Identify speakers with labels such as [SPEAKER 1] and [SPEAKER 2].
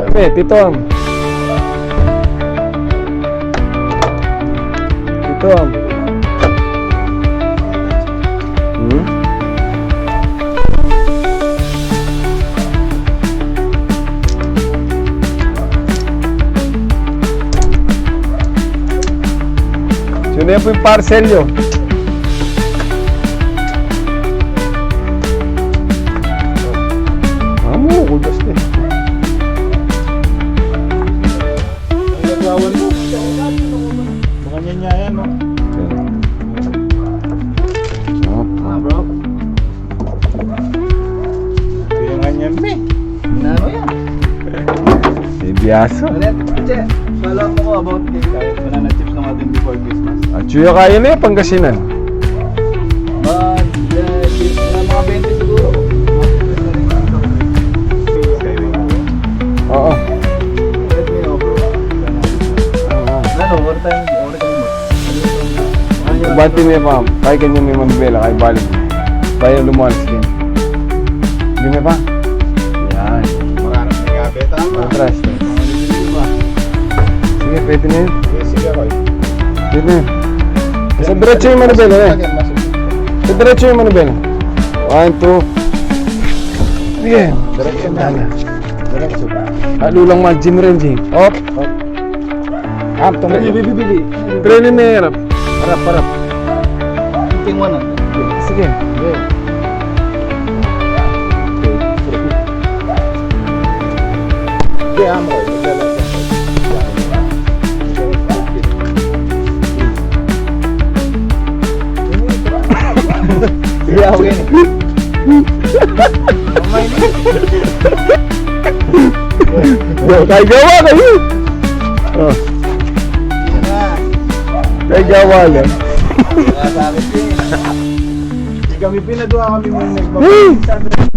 [SPEAKER 1] Sabi, Titong. Titong. Sino yan po yung parcel nyo? Kuldas din.
[SPEAKER 2] Ang laglawan mo. Baka niya niya yan, no? Bro. Kaya nga niya, me.
[SPEAKER 3] Ano yan?
[SPEAKER 1] Biyaso.
[SPEAKER 3] Che, alam mo ko about cake. Kahit banana chips na natin before Christmas.
[SPEAKER 1] At suya kaya na yung Pangasinan.
[SPEAKER 3] But, mga 20 siguro.
[SPEAKER 1] Oo.
[SPEAKER 3] Let me know, bro. Ano, overtime mo.
[SPEAKER 1] Bati niya pa, kaya kanya may mabibela, kaya balik. Kaya lumalas din. Hindi pa? Yan.
[SPEAKER 2] Maranap ni Gabi. Tama.
[SPEAKER 1] Contrast. Sige, pwede na yun.
[SPEAKER 2] Sige ako.
[SPEAKER 1] Pwede na yun. Sa diretso yung manibela na yun. Sa diretso yung manibela. 1, 2. Sige.
[SPEAKER 2] Diretso na. Diretso pa.
[SPEAKER 1] Halo lang margin range. Op. Up, tumayo.
[SPEAKER 3] Bibili.
[SPEAKER 1] Training na hirap. Harap, harap.
[SPEAKER 3] King one ah.
[SPEAKER 1] Sige.
[SPEAKER 2] Sige, amo ko.
[SPEAKER 3] Sige, ako yun eh.
[SPEAKER 1] Kaya gawa kayo. Oh. Kaya gawa lang.
[SPEAKER 3] Nakasakit yun eh.
[SPEAKER 2] Kami pinagawa kami muna
[SPEAKER 1] Hey!
[SPEAKER 2] nagbabalik.